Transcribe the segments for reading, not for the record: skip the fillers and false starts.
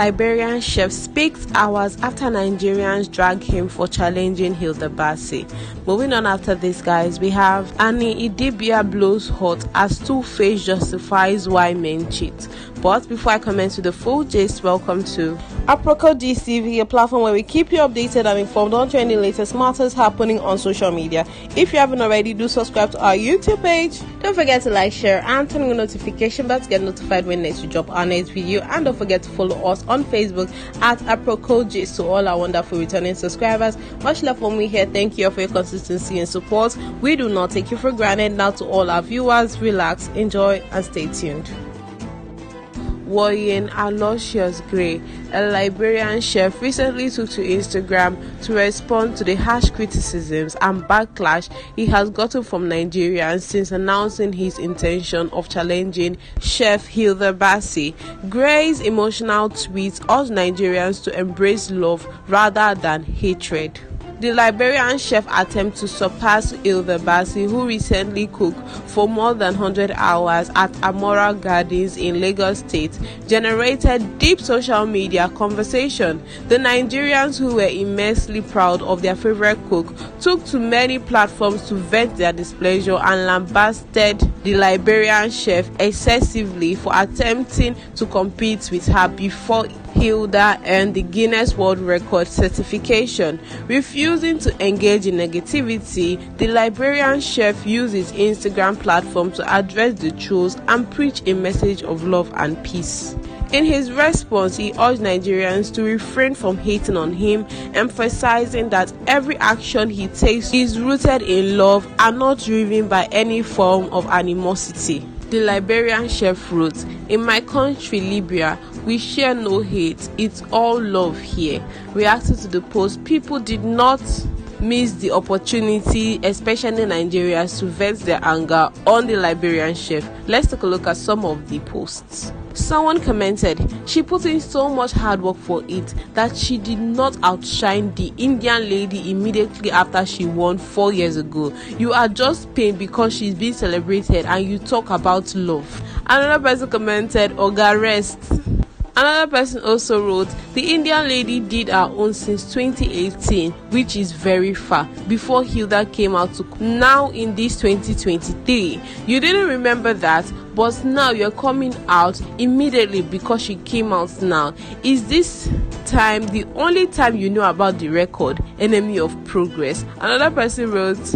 Liberian chef speaks hours after Nigerians drag him for challenging Idibia. Moving on after this, guys, we have Idibia blows hot as Tuface justifies why men cheat. But before I comment with the full gist, welcome to Aproko TV, a platform where we keep you updated and informed on trending latest matters happening on social media. If you haven't already, do subscribe to our YouTube page. Don't forget to like, share, and turn on the notification bell to get notified when next we drop our next video. And don't forget to follow us on Facebook at Aproko. To all our wonderful returning subscribers, much love from me here. Thank you for your consistency and support. We do not take you for granted. Now to all our viewers, relax, enjoy, and stay tuned. Worrying Aloysius Gray, a Liberian chef, recently took to Instagram to respond to the harsh criticisms and backlash he has gotten from Nigerians since announcing his intention of challenging Chef Idibia. Gray's emotional tweets urged Nigerians to embrace love rather than hatred. The Liberian chef attempts to surpass Idibia, who recently cooked for more than 100 hours at Aproko Gardens in Lagos State, generated deep social media conversation. The Nigerians, who were immensely proud of their favorite cook, took to many platforms to vent their displeasure and lambasted the Liberian chef excessively for attempting to compete with her before Hilda earned the Guinness World Record certification. Refusing to engage in negativity, the Liberian chef used his Instagram platform to address the trolls and preach a message of love and peace. In his response, he urged Nigerians to refrain from hating on him, emphasizing that every action he takes is rooted in love and not driven by any form of animosity. The Liberian chef wrote, "In my country, Libya, we share no hate. It's all love here." Reacting to the post, people did not miss the opportunity, especially Nigerians, to vent their anger on the Liberian chef. Let's take a look at some of the posts. Someone commented, "She put in so much hard work for it that she did not outshine the Indian lady immediately after she won 4 years ago. You are just pained because she's being celebrated and you talk about love." Another person commented, "Oga rest." Another person also wrote, "The Indian lady did her own since 2018, which is very far, before Hilda came out to now in this 2023. You didn't remember that, but now you're coming out immediately because she came out now. Is this time the only time you know about the record? Enemy of progress." Another person wrote,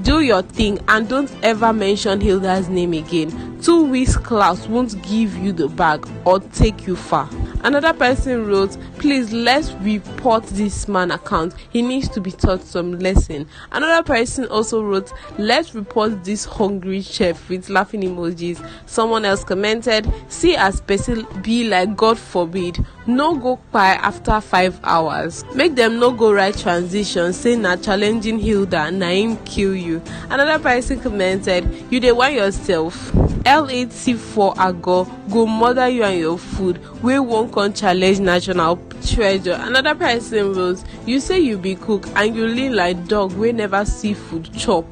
"Do your thing and don't ever mention Hilda's name again. 2 weeks class won't give you the bag or take you far." Another person wrote, "Please let's report this man account. He needs to be taught some lesson." Another person also wrote, "Let's report this hungry chef," with laughing emojis. Someone else commented, "See as person be like God forbid. No go pie after 5 hours. Make them no go right transition, say na challenging Hilda, na him kill you." Another person commented, "You dey want yourself. L8C4 ago go murder you and your food. We won't con challenge national treasure." Another person wrote, "You say you be cook and you lean like dog we never see food chop."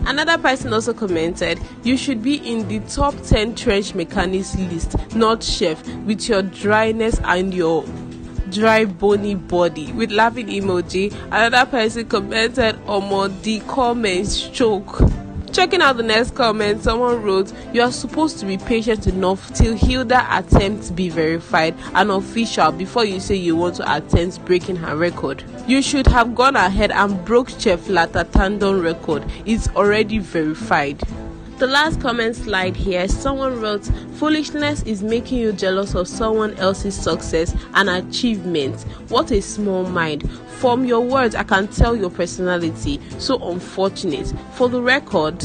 Another person also commented, "You should be in the top 10 trench mechanics list, not chef, with your dryness and your dry bony body," with laughing emoji. Another person commented, "Omo, the comments choke." Checking out the next comment, someone wrote, "You are supposed to be patient enough till Hilda attempts be verified and official before you say you want to attempt breaking her record. You should have gone ahead and broke Chef Latatandon record. It's already verified." The last comment slide here, someone wrote, "Foolishness is making you jealous of someone else's success and achievement. What a small mind. From your words, I can tell your personality. So unfortunate. For the record,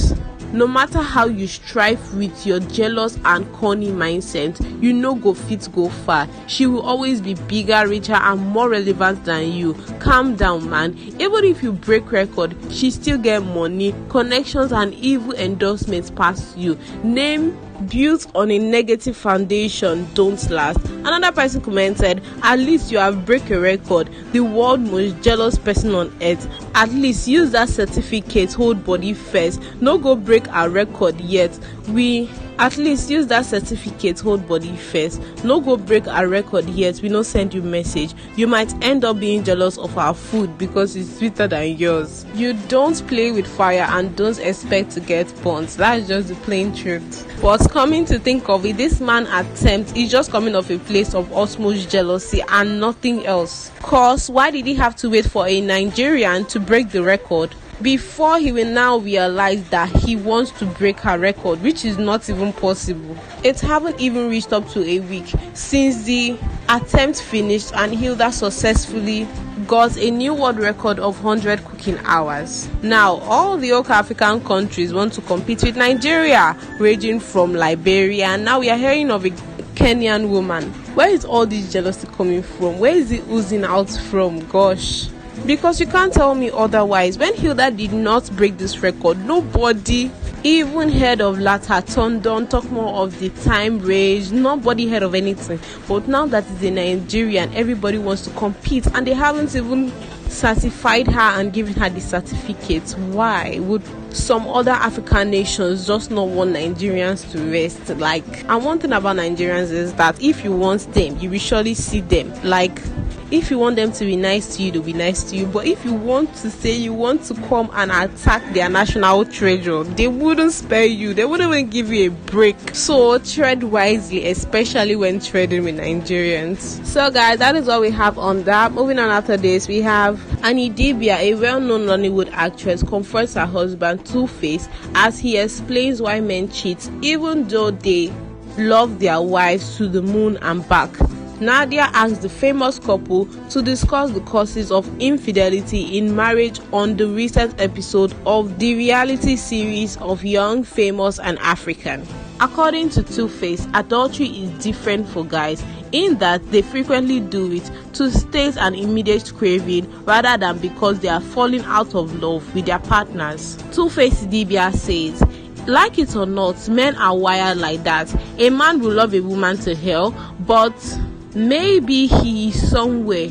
no matter how you strive with your jealous and corny mindset, you no go fit go far. She will always be bigger, richer, and more relevant than you. Calm down, man. Even if you break record, she still get money, connections, and evil endorsements past you. Name built on a negative foundation don't last." Another person commented, "At least you have break a record, the world most jealous person on earth. At least use that certificate, hold body first. No go break a record yet. We At least use that certificate hold body first. No go break our record yet we no send you message. You might end up being jealous of our food because it's sweeter than yours. You don't play with fire and don't expect to get burnt. That's just the plain truth. But coming to think of it, this man attempt is just coming off a place of utmost jealousy and nothing else. Cause why did he have to wait for a Nigerian to break the record before he will now realize that he wants to break her record, which is not even possible? It haven't even reached up to a week since the attempt finished and Hilda successfully got a new world record of 100 cooking hours. Now all the other African countries want to compete with Nigeria, ranging from Liberia, and now we are hearing of a Kenyan woman. Where is all this jealousy coming from? Where is it oozing out from? Gosh. Because you can't tell me otherwise. When Hilda did not break this record, nobody even heard of Lata Tondon, talk more of the time range. Nobody heard of anything. But now that it's a Nigerian, everybody wants to compete, and they haven't even certified her and given her the certificate. Why would some other African nations just not want Nigerians to rest? And one thing about Nigerians is that if you want them, you will surely see them. If you want them to be nice to you, they'll be nice to you. But if you want to say you want to come and attack their national treasure, they wouldn't spare you. They wouldn't even give you a break. So tread wisely, especially when trading with Nigerians. So guys, that is what we have on that. Moving on after this, we have Idibia, a well-known Nollywood actress, comforts her husband Tuface as he explains why men cheat, even though they love their wives to the moon and back. Nadia asked the famous couple to discuss the causes of infidelity in marriage on the recent episode of the reality series of Young, Famous and African. According to Tuface, adultery is different for guys in that they frequently do it to state an immediate craving rather than because they are falling out of love with their partners. Tuface Idibia says, like it or not, men are wired like that. A man will love a woman to hell, but maybe he is somewhere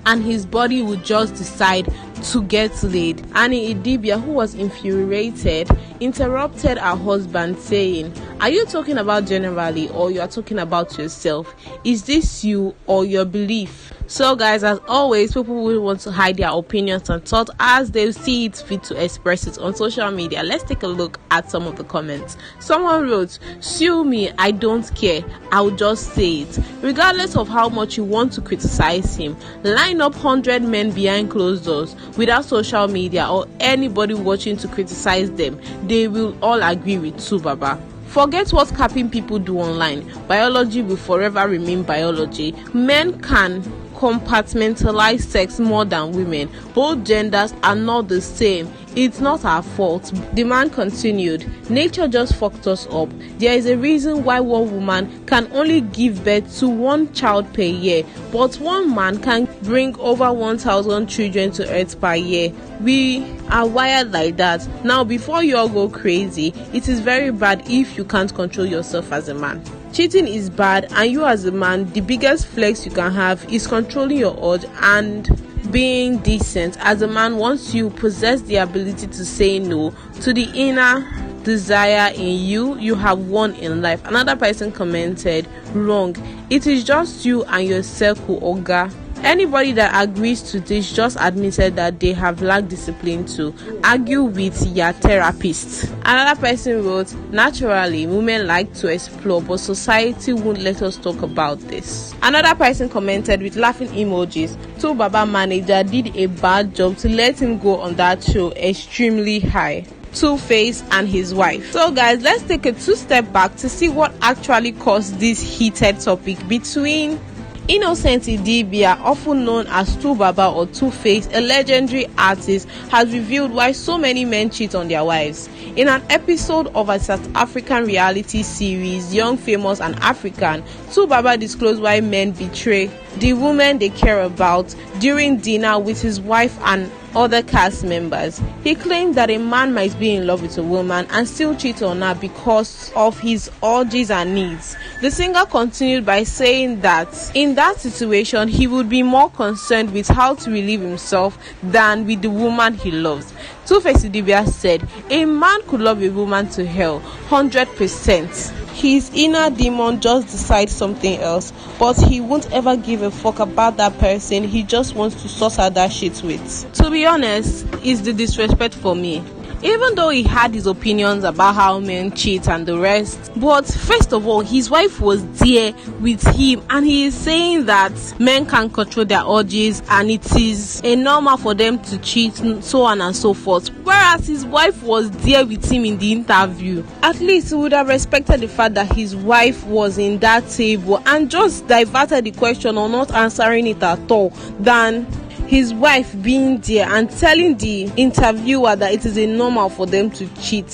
and his body would just decide to get laid. Annie Idibia, who was infuriated, interrupted her husband saying, "Are you talking about generally or you are talking about yourself? Is this you or your belief?" So guys, as always, people will want to hide their opinions and thoughts as they see it fit to express it on social media. Let's take a look at some of the comments. Someone wrote, "Sue me, I don't care. I'll just say it. Regardless of how much you want to criticize him, line up 100 men behind closed doors without social media or anybody watching to criticize them. They will all agree with Subaba. Forget what capping people do online. Biology will forever remain biology. Men can compartmentalize sex more than women. Both genders are not the same. It's not our fault." The man continued, "Nature just fucked us up. There is a reason why one woman can only give birth to one child per year, but one man can bring over 1,000 children to earth per year. We are wired like that. Now, before you all go crazy, it is very bad if you can't control yourself as a man. Cheating is bad, and you as a man, the biggest flex you can have is controlling your urge and being decent. As a man, once you possess the ability to say no to the inner desire in you, you have won in life." Another person commented, "Wrong. It is just you and your circle, Oga." Anybody that agrees to this just admitted that they have lacked discipline to argue with your therapist. Another person wrote, "Naturally, women like to explore, but society won't let us talk about this." Another person commented with laughing emojis, "Subaba manager did a bad job to let him go on that show extremely high. Tuface and his wife." So guys, let's take a 2-step back to see what actually caused this heated topic between Innocent Idibia, often known as Subaba or Tuface, a legendary artist, has revealed why so many men cheat on their wives. In an episode of a South African reality series, Young, Famous and African, Subaba disclosed why men betray the women they care about during dinner with his wife and other cast members. He claimed that a man might be in love with a woman and still cheat on her because of his urges and needs. The singer continued by saying that in that situation he would be more concerned with how to relieve himself than with the woman he loves. Tuface Idibia said, "A man could love a woman to hell, 100%. His inner demon just decides something else, but he won't ever give a fuck about that person he just wants to sort out that shit with." To be honest, it's the disrespect for me. Even though he had his opinions about how men cheat and the rest, but first of all, his wife was there with him and he is saying that men can control their urges and it is a normal for them to cheat, so on and so forth, whereas his wife was there with him in the interview. At least he would have respected the fact that his wife was in that table and just diverted the question or not answering it at all, than his wife being there and telling the interviewer that it is a normal for them to cheat.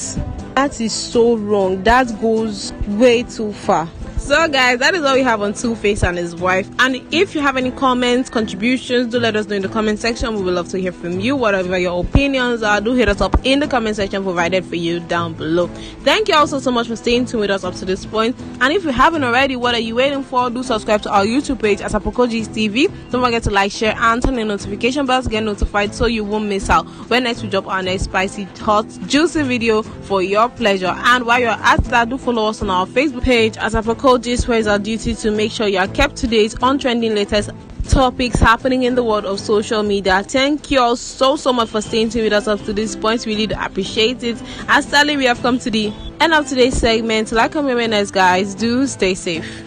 That is so wrong. That goes way too far. So guys, that is all we have on Tuface and his wife. And if you have any comments, contributions, do let us know in the comment section. We would love to hear from you. Whatever your opinions are, do hit us up in the comment section provided for you down below. Thank you also so much for staying tuned with us up to this point. And if you haven't already, what are you waiting for? Do subscribe to our YouTube page at Aproko TV. Don't forget to like, share, and turn the notification bells to get notified so you won't miss out when next we drop our next spicy, hot, juicy video for your pleasure. And while you're at that, do follow us on our Facebook page at Aproko, where it's our duty to make sure you are kept to date on trending latest topics happening in the world of social media. Thank you all so much for staying tuned with us up to this point. We really appreciate it. And sadly, we have come to the end of today's segment. Like and remember, guys, do stay safe.